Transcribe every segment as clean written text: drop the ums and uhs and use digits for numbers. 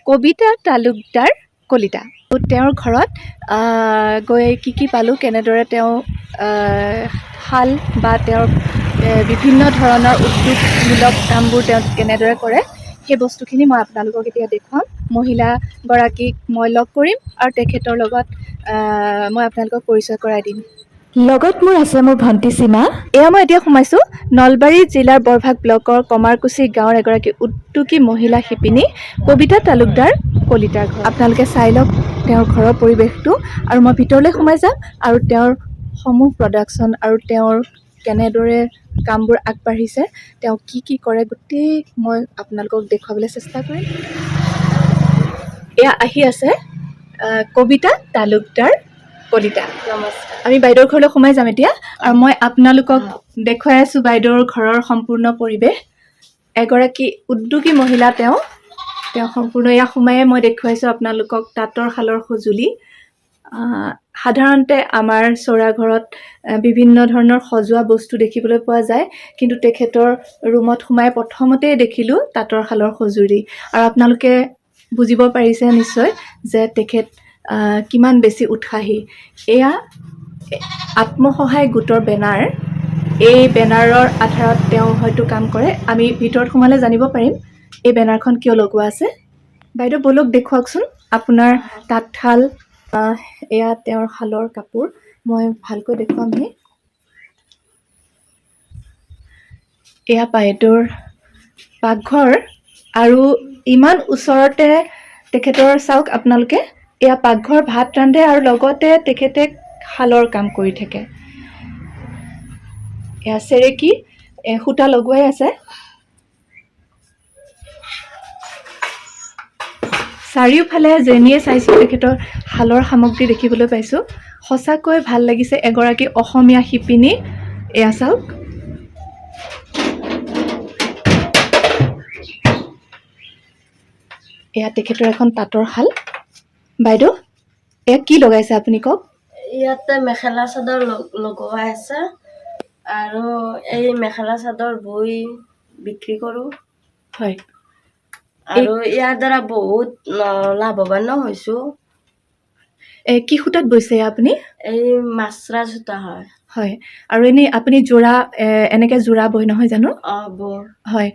কবিতা তালুকদাৰ কলিতা। তেওঁৰ ঘৰত গৈ কি পালোঁ, কেনেদৰে তেওঁ শাল বা তেওঁৰ বিভিন্ন ধৰণৰ উদ্যোগমূলক কামবোৰ তেওঁ কেনেদৰে কৰে, সেই বস্তুখিনি মই আপোনালোকক এতিয়া দেখুৱাম। মহিলাগৰাকীক মই লগ কৰিম আৰু তেখেতৰ লগত মই আপোনালোকক পৰিচয় কৰাই দিম। লগত মোৰ আছে মোৰ ভণ্টি সীমা। এয়া মই এতিয়া সোমাইছোঁ নলবাৰী জিলাৰ বৰভাগ ব্লকৰ কমাৰকুছি গাঁৱৰ এগৰাকী উদ্যোগী মহিলা শিপিনী কবিতা তালুকদাৰ কলিতাৰ ঘৰ। আপোনালোকে চাই লওক তেওঁৰ ঘৰৰ পৰিৱেশটো, আৰু মই ভিতৰলৈ সোমাই যাম আৰু তেওঁৰ সমূহ প্ৰডাকশ্যন আৰু তেওঁৰ কেনেদৰে কামবোৰ আগবাঢ়িছে, তেওঁ কি কৰে, গোটেই মই আপোনালোকক দেখুৱাবলৈ চেষ্টা কৰিম। এয়া আহি আছে কবিতা তালুকদাৰ কলিতা। নমস্কাৰ। আমি বাইদেউৰ ঘৰলৈ সোমাই যাম এতিয়া, আৰু মই আপোনালোকক দেখুৱাই আছোঁ বাইদেউৰ ঘৰৰ সম্পূৰ্ণ পৰিৱেশ। এগৰাকী উদ্যোগী মহিলা তেওঁ সম্পূৰ্ণ এয়া সোমায়ে মই দেখুৱাইছোঁ আপোনালোকক তাঁতৰ শালৰ সঁজুলি। সাধাৰণতে আমাৰ চৌৰা ঘৰত বিভিন্ন ধৰণৰ সজোৱা বস্তু দেখিবলৈ পোৱা যায়, কিন্তু তেখেতৰ ৰুমত সোমাই প্ৰথমতেই দেখিলোঁ তাঁতৰ শালৰ সঁজুলি। আৰু আপোনালোকে বুজিব পাৰিছে নিশ্চয় যে তেখেত কিমান বেছি উৎসাহী। এয়া আত্মসহায় গোটৰ বেনাৰ। এই বেনাৰৰ আধাৰত তেওঁ হয়তো কাম কৰে। আমি ভিতৰত সোমালে জানিব পাৰিম এই বেনাৰখন কিয় লগোৱা আছে। বাইদেউ বলক দেখুৱাওকচোন আপোনাৰ তাঁতশাল। এয়া তেওঁৰ শালৰ কাপোৰ, মই ভালকৈ দেখুৱামহি। এয়া বাইদেউৰ পাকঘৰ, আৰু ইমান ওচৰতে তেখেতৰ চাওক আপোনালোকে, এয়া পাকঘৰ, ভাত ৰান্ধে আৰু লগতে তেখেতে শালৰ কাম কৰি থাকে। এয়া চেৰেকী সূতা লগোৱাই আছে। চাৰিওফালে যেনিয়ে চাইছোঁ তেখেতৰ শালৰ সামগ্ৰী দেখিবলৈ পাইছোঁ। সঁচাকৈ ভাল লাগিছে, এগৰাকী অসমীয়া শিপিনী। এয়া চাওক, এয়া তেখেতৰ এখন তাঁতৰ শাল। বাইদেউ এয়া কি লগাইছে আপুনি কওক। ইয়াতে মেখেলা চাদৰ লগোৱা আছে, আৰু এই মেখেলা চাদৰ বৈ বিক্ৰী কৰোঁ। হয়, আৰু ইয়াৰ দ্বাৰা বহুত লাভৱানো হৈছোঁ। কি সূতাত বৈছে আপুনি? এই মাছৰা সূতা হয়। হয়, আৰু এনেই আপুনি যোৰা এনেকৈ যোৰা বয় নহয় জানো? বওঁ। হয়,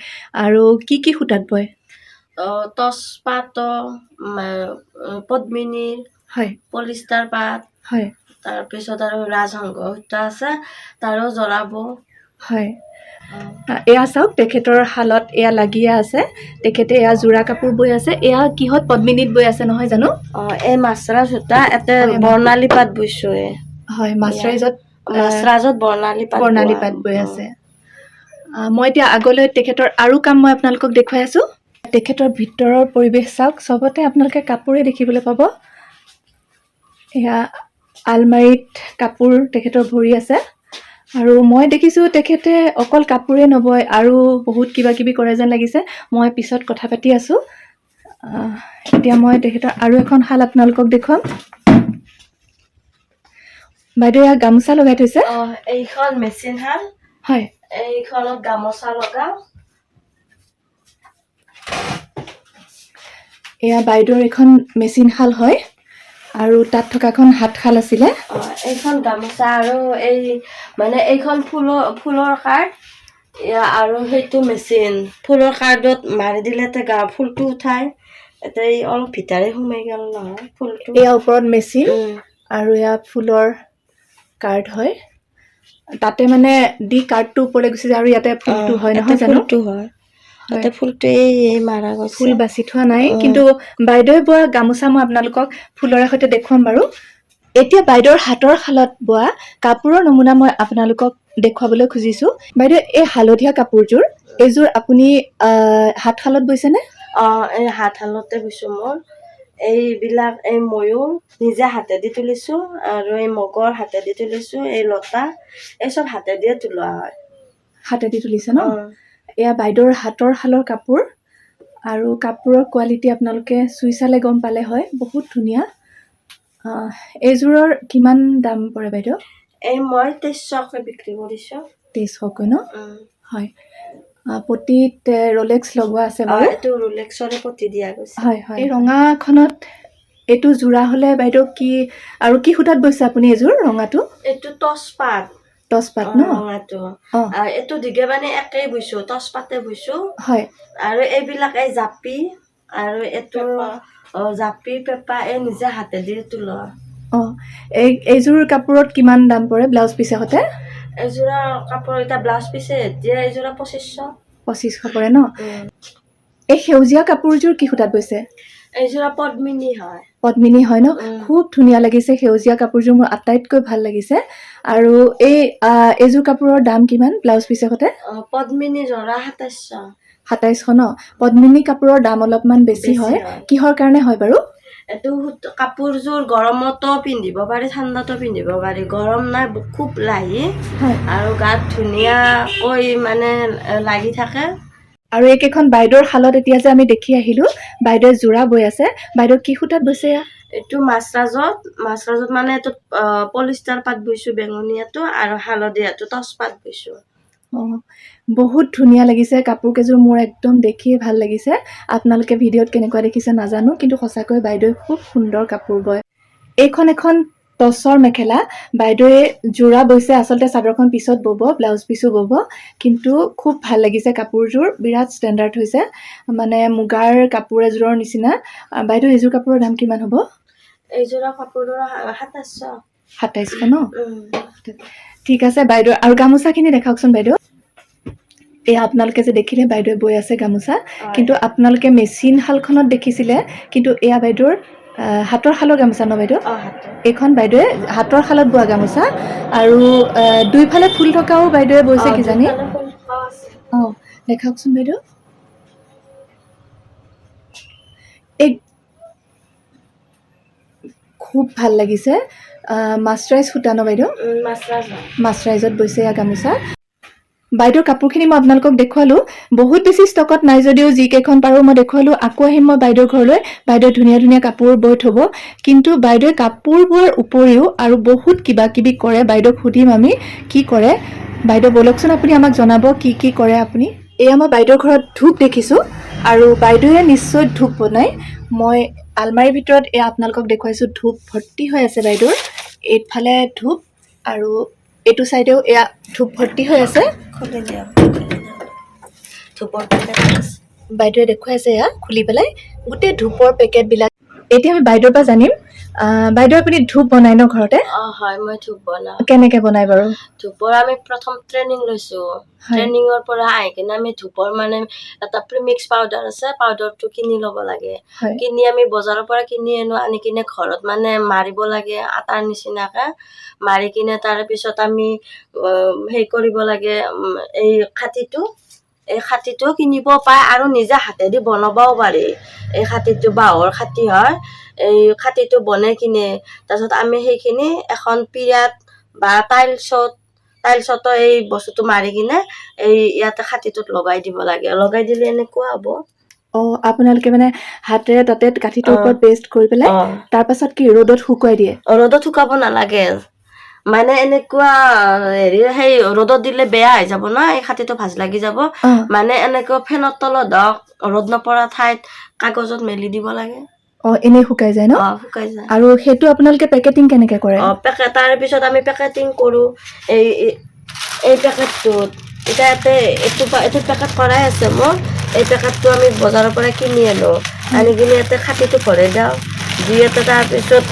আৰু কি সূতাত বয়? টচপাত, পদ্মিনীৰ, হয়, পলিষ্টাৰ পাত, হয়, তাৰপিছত আৰু ৰাজহংস সূতা আছে, তাৰো জৰা বওঁ। হয়, এয়া চাওক তেখেতৰ শালত এয়া লাগিয়ে আছে। তেখেতে এয়া যোৰা কাপোৰ বৈ আছে। এয়া কিহত পদ্মিনীত বৈ আছে নহয় জানো? এই মাছৰা সূতা এতে বৰ্ণালী পাত বৈছোঁ। হয়, মাছৰাইজত বৰ্ণালী পাত বৈ আছে। মই এতিয়া আগলৈ তেখেতৰ আৰু কাম মই আপোনালোকক দেখুৱাই আছোঁ। তেখেতৰ ভিতৰৰ পৰিৱেশ চাওক, চবতে আপোনালোকে কাপোৰে দেখিবলৈ পাব। এয়া আলমাৰীত কাপোৰ তেখেতৰ ভৰি আছে, আৰু মই দেখিছোঁ তেখেতে অকল কাপোৰে নবয় আৰু বহুত কিবা কিবি কৰে যেন লাগিছে। মই পিছত কথা পাতি আছোঁ। এতিয়া মই তেখেতৰ আৰু এখন শাল আপোনালোকক দেখুৱাম। বাইদেউ এয়া গামোচা লগাই থৈছে। এইখন মেচিন শাল। হয়, এইখনত গামোচা লগাওঁ। এয়া বাইদেউৰ এখন মেচিন শাল হয়, আৰু তাত থকাখন হাতশাল আছিলে। এইখন গামোচা, আৰু এই মানে এইখন ফুলৰ কাৰ্ড, আৰু সেইটো মেচিন। ফুলৰ কাৰ্ডত মাৰি দিলে ফুলটো উঠায়। এতিয়া অলপ ভিতৰে সোমাই গ'ল নহয় ফুলটো। এয়া ওপৰত মেচিন, আৰু এয়া ফুলৰ কাৰ্ড হয়। তাতে মানে দি কাৰ্ডটো ওপৰলৈ গুচি যায়, আৰু ইয়াতে ফুলটো হয় নহয় জানো? ফুলটো হয়। তাতে ফুলটো এই মাৰা গৈছে। ফুল বাচি থোৱা নাই, কিন্তু বাইদেৱে বোৱা গামোচা মই আপোনালোকক ফুলৰে সৈতে দেখুৱাম বাৰু। এতিয়া বাইদেউৰ হাতৰ শালত বোৱা কাপোৰৰ নমুনা মই আপোনালোকক দেখুৱাবলৈ খুজিছোঁ। বাইদেউ এই হালধীয়া কাপোৰযোৰ, এইযোৰ আপুনি হাতশালত বৈছেনে? এই হাতশালতে বৈছোঁ মোৰ। এইবিলাক ময়ূৰ নিজে হাতেদি তুলিছোঁ, আৰু এই মগৰ হাতেদি তুলিছোঁ, এই লতা এই চব হাতেদিয়ে তোলা হয়। হাতেদি তুলিছে ন? এয়া বাইদেউৰ হাতৰ শালৰ কাপোৰ, আৰু কাপোৰৰ কোৱালিটি আপোনালোকে চুই চালে গম পালে হয়, বহুত ধুনীয়া। এইযোৰৰ কিমান দাম পৰে বাইদেউ? মই 2300কৈ বিক্ৰী কৰিছোঁ। 2300কৈ ন? হয়, পটিত ৰোলেক্স লগোৱা আছে বাৰু এইটো ৰোলেক্সৰে পটি দিয়া গৈছে হয় হয় এই ৰঙাখনত এইটো জোৰা হ'লে বাইদেউ কি আৰু কি সূতাত বৈছে আপুনি এযোৰ ৰঙাটো এইটো টচপাত টচপাত ন ৰঙাটো এইটো দিগে মানে একেই বুইছো টচপাতে বুইছো হয় আৰু এইবিলাক এই জাপি আৰু এইটো জাপি পেপা এই নিজে হাতে দি তোলা এইযোৰ কাপোৰত কিমান দাম পৰে ব্লাউজ পিছে হতে এযোৰা কাপোৰ এটা ব্লাউজ পিছে এতিয়া এযোৰা 2500 পৰে ন এই সেউজীয়া কাপোৰযোৰ কি সূতাত বৈছে এযোৰা পদ্মিনী হয় ন খুব ধুনীয়া লাগিছে সেউজীয়া কাপোৰযোৰ মোৰ আটাইতকৈ ভাল লাগিছে আৰু এইযোৰ কাপোৰৰ দাম কিমান ব্লাউজ পিছে হতে পদ্মিনী জৰা 2700 ন পদ্মিনী কাপোৰৰ দাম অলপমান বেছি হয় কিহৰ কাৰণে হয় বাৰু এইটো কাপোৰযোৰ গৰমতো পিন্ধিব পাৰি ঠাণ্ডাতো পিন্ধিব পাৰি গৰম নাই খুব লাহি আৰু গাত ধুনীয়াকৈ মানে লাগি থাকে আৰু এইকেইখন বাইদেউৰ শালত এতিয়া যে আমি দেখি আহিলো বাইদেউৰ জোৰা বৈ আছে বাইদেউ কি সূতাত বৈছে এইটো মাছৰাজত মানে এইটো পলিষ্টাৰ পাত বৈছো বেঙুনীয়াটো আৰু হালধীয়াটো টচপাত বৈছো বহুত ধুনীয়া লাগিছে কাপোৰ কেইযোৰ মোৰ একদম দেখিয়ে ভাল লাগিছে আপোনালোকে ভিডিঅ'ত কেনেকুৱা দেখিছে নাজানো কিন্তু সঁচাকৈ বাইদেউৱে খুব সুন্দৰ কাপোৰ বয় এইখন এখন টচৰ মেখেলা বাইদেউৱে জোৰা বৈছে আচলতে চাদৰখন পিছত বব ব্লাউজ পিছো বব কিন্তু খুব ভাল লাগিছে কাপোৰযোৰ বিৰাট ষ্টেণ্ডাৰ্ড হৈছে মানে মুগাৰ কাপোৰ এযোৰৰ নিচিনা বাইদেউ এইযোৰ কাপোৰৰ দাম কিমান হ'ব এইযোৰা কাপোৰৰ 2700 ন ঠিক আছে বাইদেউ আৰু গামোচাখিনি দেখাওকচোন বাইদেউ এই আপোনালোকে যে দেখিলে বাইদেৱে বৈ আছে গামোচা কিন্তু আপোনালোকে মেচিন শালখনত দেখিছিলে কিন্তু এয়া বাইদেউৰ হাতৰ শালৰ গামোচা ন বাইদেউ এইখন বাইদেৱে হাতৰ শালত বোৱা গামোচা আৰু দুইফালে ফুল থকাও বাইদেৱে বৈছে কিজানি দেখাওকচোন বাইদেউ এই খুব ভাল লাগিছে মাছৰাইজ সূতা ন বাইদেউ মাছৰাইজত বৈছে এয়া গামোচা বাইদেউৰ কাপোৰখিনি মই আপোনালোকক দেখুৱালো বহুত বেছি ষ্টকত নাই যদিও যিকেইখন পাৰোঁ মই দেখুৱালো আকৌ আহিম মই বাইদেউৰ ঘৰলৈ বাইদেউ ধুনীয়া ধুনীয়া কাপোৰ বৈ থ'ব কিন্তু বাইদেৱে কাপোৰ বোৱাৰ উপৰিও আৰু বহুত কিবা কিবি কৰে বাইদেউক সুধিম আমি কি কৰে বাইদেউ বলকচোন আপুনি আমাক জনাব কি কৰে আপুনি এয়া মই বাইদেউৰ ঘৰত ধূপ দেখিছোঁ আৰু বাইদেৱে নিশ্চয় ধূপ বনায় মই আলমাৰীৰ ভিতৰত এয়া আপোনালোকক দেখুৱাইছোঁ ধূপ ভৰ্তি হৈ আছে বাইদেউৰ এইফালে ধূপ আৰু এইটো চাইডেও এয়া ধূপ ভৰ্তি হৈ আছে বাইদেৱে দেখুৱাইছে এয়া খুলি পেলাই গোটেই ধূপৰ পেকেটবিলাক এতিয়া আমি বাইদেউৰ পৰা জানিম বাইদেউ আপুনি ধূপ বনাই ন ঘৰতে হয় মই ধূপ বনাও কেনেকে বনাই বাৰু ধূপৰ আমি প্ৰথম ট্ৰেইনিং লৈছো ট্ৰেইনিঙৰ পৰা আহি কিনে আমি ধূপৰ মানে এটা প্ৰিমিক্স পাউডাৰ আছে পাউডাৰটো কিনি ল'ব লাগে কিনি আমি বজাৰৰ পৰা কিনি আনি কিনে ঘৰত মানে মাৰিব লাগে আটাৰ নিচিনাকে মাৰি কিনে তাৰপিছত আমি হেৰি কৰিব লাগে এই খাটিটো কিনিব পায় আৰু নিজে হাতেদি বনাবও পাৰি এই খাটিটো বাঁহৰ খাটি হয় এই খাটিটো বনাই কিনে তাৰপিছত আমি সেইখিনি এখন পিৰাত বা টাইলছত এই বস্তুটো মাৰি কিনে এই ইয়াতে খাটিটোত লগাই দিব লাগে লগাই দিলে এনেকুৱা হ'ব আপোনালোকে মানে হাতেৰে তাতে কাঠিটোৰ ওপৰত পেষ্ট কৰি পেলাই তাৰ পাছত কি ৰ'দত শুকুৱাই দিয়ে ৰ'দত শুকাব নালাগে মানে এনেকুৱা হেৰি সেই ৰ'দত দিলে বেয়া হৈ যাব ন এই খাটিটো ভাজ লাগি যাব মানে এনেকুৱা ফেনৰ তলত হওক ৰ'দ নপৰা ঠাইত কাগজত মেলি দিব লাগে এনে শুকাই যায় ন শুকাই যায় আৰু সেইটো আপোনালোকে পেকেটিং কেনেকে কৰে তাৰ পিছত আমি পেকেটিং কৰো এই পেকেটটোত এতিয়া এইটো পেকেট কৰাই আছে মোৰ এই পেকেটটো আমি বজাৰৰ পৰা কিনি আনি কিনে ইয়াতে খাটিটো ভৰাই দিওঁ দি ইয়াতে তাৰপিছত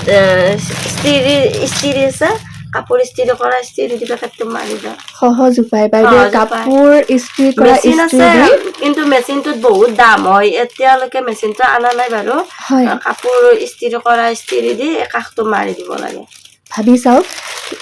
ইস্ত্ৰি আছে কাপোৰ ইস্ত্ৰি কৰা ইস্ত্ৰি দি পেকেটটো মাৰি দিওঁ সহজ উপায় বাইদেউ কাপোৰ ইস্ত্ৰি কৰা ইস্ত্ৰি আছে কিন্তু মেচিনটোত বহুত দাম হয় এতিয়ালৈকে মেচিনটো আনা নাই বাৰু কাপোৰ ইস্ত্ৰি কৰা ইস্ত্ৰি দি কাষটো মাৰি দিব লাগে ভাবি চাওক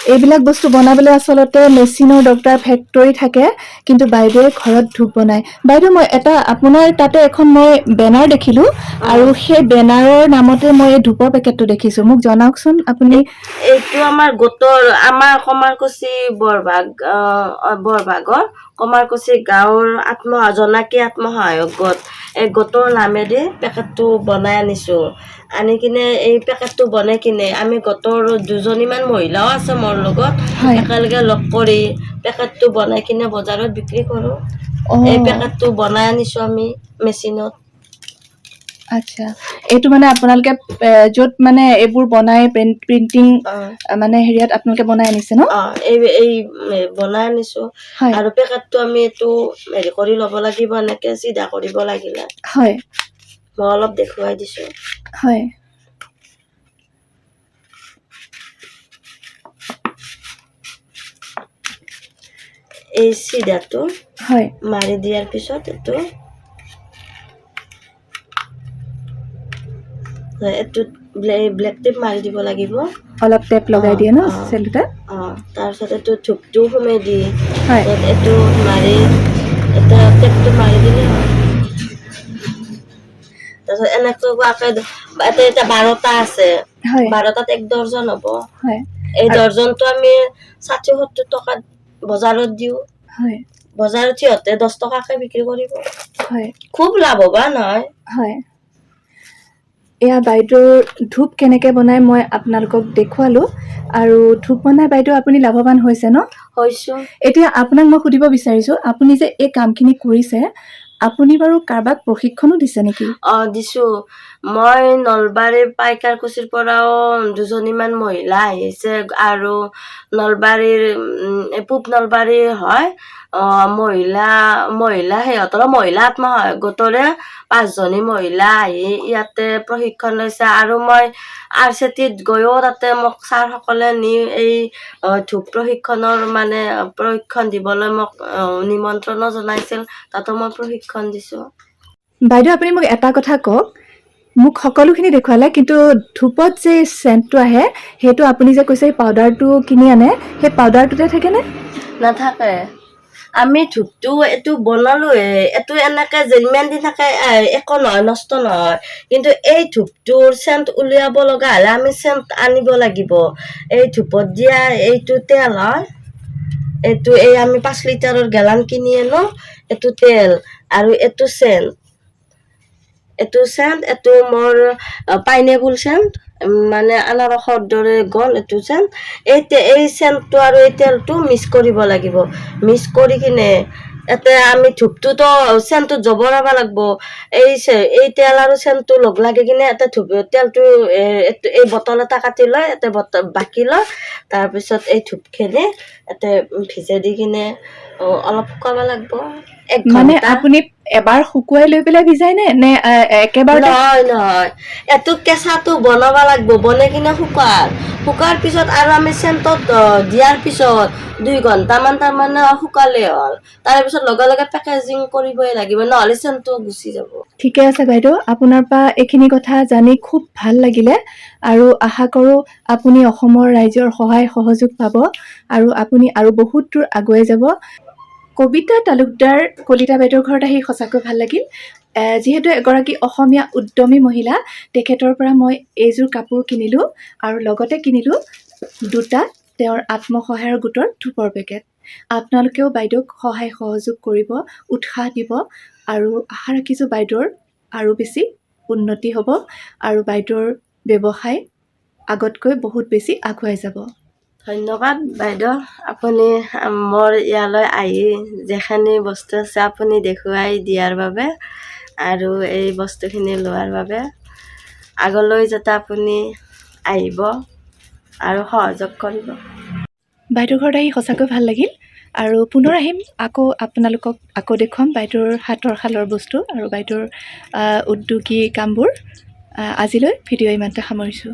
এইবিলাক বস্তু বনাবলৈ আচলতে মেচিনৰ দৰকাৰ ফেক্টৰী থাকে কিন্তু বাইদেৱে ঘৰত ধূপ বনায় বাইদেউ মই আপোনাৰ তাতে এখন মই বেনাৰ দেখিলোঁ আৰু সেই বেনাৰৰ নামতে মই এই ধূপৰ পেকেটটো দেখিছোঁ মোক জনাওকচোন আপুনি এইটো আমাৰ গোটৰ আমাৰ কমাৰকুছি বৰভাগৰ কমাৰকুছি গাঁৱৰ জনাকী আত্মসহায়ক গোট এই গোটৰ নামেদি পেকেটটো বনাই আনিছোঁ আনি কিনে এই পেকেটটো বনাই কিনে আমি গোটৰ দুজনীমান মহিলাও আছে মোৰ লগত একেলগে লগ কৰি পেকেটটো বনাই কিনে বজাৰত বিক্ৰী কৰোঁ এই পেকেটটো বনাই আনিছোঁ আমি মেচিনত। আচ্ছা, এইটো মানে আপোনালোকে য'ত মানে এইবোৰ বনাই প্ৰিণ্টিং মানে হেৰিয়াত আপোনালোকে বনাই আনিছে ন? এই বনাই আনিছোঁ। হয় আৰু পেকেটটো আমি এইটো হেৰি কৰি ল'ব লাগিব, এনেকৈ চিধা কৰিব লাগিলে। হয় মই অলপ দেখুৱাই দিছোঁ। হয় এই চিধাটো হয় মাৰি দিয়াৰ পিছত এইটোত ব্লেক টেপ মাৰি দিব লাগিব। অলপ টেপ লগাই দিয়ে ন চেলোতে? তাৰপিছত এইটো ধূপটো সোমাই দি হয় এইটো মাৰি এটা টেপটো মাৰি দিলে হয়। তাৰপিছত এনেকুৱাকৈ এতিয়া 12টা আছে, হয় 12টাত 1 ডৰ্জন হ'ব। হয় এই ডৰ্জনটো আমি 60-70 টকাত বজাৰত দিওঁ। হয় বজাৰত সিহঁতে 10 টকাকৈ বিক্ৰী কৰিব। হয় খুব লাভৱান হয়। হয় এয়া বাইদেউৰ ধূপ কেনেকৈ বনাই মই আপোনালোকক দেখুৱালোঁ। আৰু ধূপ বনাই বাইদেউ আপুনি লাভৱান হৈছে ন? হৈছোঁ। এতিয়া আপোনাক মই সুধিব বিচাৰিছোঁ, আপুনি যে এই কামখিনি কৰিছে, আপুনি বাৰু কাৰোবাক প্ৰশিক্ষণো দিছে নেকি? দিছোঁ। মই নলবাৰীৰ পাইকাৰকুচিৰ পৰাও 2জনীমান মহিলা আহিছে, আৰু নলবাৰীৰ পূব নলবাৰীৰ হয় মহিলা সিহঁতৰ মহিলা আত্মসহায়ক গোটৰে 5জনী মহিলা আহি ইয়াতে প্ৰশিক্ষণ লৈছে। আৰু মই RCTত গৈও তাতে মোক ছাৰসকলে নি এই ধূপ প্ৰশিক্ষণৰ মানে প্ৰশিক্ষণ দিবলৈ মোক নিমন্ত্ৰণো জনাইছিল, তাতো মই প্ৰশিক্ষণ দিছোঁ। বাইদেউ আপুনি মোক এটা কথা কওক, মোক সকলোখিনি দেখুৱালে, কিন্তু ধূপত যে চেণ্টটো আহে সেইটো আপুনি যে কৈছে পাউডাৰটো কিনি আনে, সেই পাউডাৰটোতে থাকেনে? নাথাকে। আমি ধূপটো এইটো বনালোঁ, এইটো এনেকৈ যিমান দিন থাকে একো নহয়, নষ্ট নহয়। কিন্তু এই ধূপটোৰ চেণ্ট উলিয়াব লগা হ'লে আমি চেণ্ট আনিব লাগিব। এই ধূপত দিয়া এইটো তেল হয়, এই আমি 5 লিটাৰৰ গেলান কিনি আনো, এইটো তেল আৰু এইটো চেণ্ট। এইটো মোৰ পাইনেপল চেণ্ট, মানে আনাৰসৰ দৰে গ'ল এইটো চেণ্ট। এই চেণ্টটো আৰু এই তেলটো মিক্স কৰিব লাগিব। মিক্স কৰি কিনে আমি ধূপটোতো চেণ্টটোত জবৰাব লাগিব। এই তেল আৰু চেণ্টটো লগ লাগি কিনে তেলটো এই বটল এটা কাটি লয়, বাকি লয়। তাৰপিছত এই ধূপখিনি ভিজাই দি কিনে অলপ শুকাব লাগিব। 1 ঘণ্টা। মানে আপুনি এবাৰ শুকুৱাই লৈ পেলাই ভিজাই নে একেবাৰতে? নহয়, এইটো কেঁচাটো বনাব লাগিব, বনাই কিনে শুকোৱাৰ পিছত আৰু আমি চেণ্টত দিয়াৰ পিছত 2 ঘণ্টামান তাৰমানে শুকালেই হ'ল। তাৰপিছত লগে লগে পেকেজিং কৰিবই লাগিব, নহ'লে চেণ্টটো গুচি যাব। ঠিকে আছে বাইদেউ, আপোনাৰ পৰা এইখিনি কথা জানি খুব ভাল লাগিলে। আৰু আশা কৰোঁ আপুনি অসমৰ ৰাইজৰ সহায় সহযোগ পাব আৰু আপুনি আৰু বহুত দূৰ আগুৱাই যাব। কবিতা তালুকদাৰ কলিতা বাইদেউৰ ঘৰত আহি সঁচাকৈ ভাল লাগিল। যিহেতু এগৰাকী অসমীয়া উদ্যমী মহিলা, তেখেতৰ পৰা মই এইযোৰ কাপোৰ কিনিলোঁ আৰু লগতে কিনিলোঁ 2টা তেওঁৰ আত্মসহায়ক গোটৰ ধূপৰ পেকেট। আপোনালোকেও বাইদেউক সহায় সহযোগ কৰিব, উৎসাহ দিব, আৰু আশা ৰাখিছোঁ বাইদেউৰ আৰু বেছি উন্নতি হ'ব আৰু বাইদেউৰ ব্যৱসায় আগতকৈ বহুত বেছি আগুৱাই যাব। ধন্যবাদ বাইদেউ, আপুনি মোৰ ইয়ালৈ আহি যিখিনি বস্তু আছে আপুনি দেখুৱাই দিয়াৰ বাবে আৰু এই বস্তুখিনি লোৱাৰ বাবে। আগলৈ যাতে আপুনি আহিব আৰু সহযোগ কৰিব। বাইদেউৰ ঘৰত আহি সঁচাকৈ ভাল লাগিল আৰু পুনৰ আহিম, আপোনালোকক দেখুৱাম বাইদেউৰ হাতৰ শালৰ বস্তু আৰু বাইদেউৰ উদ্যোগী কামবোৰ। আজিলৈ ভিডিঅ' ইমানতে সামৰিছোঁ।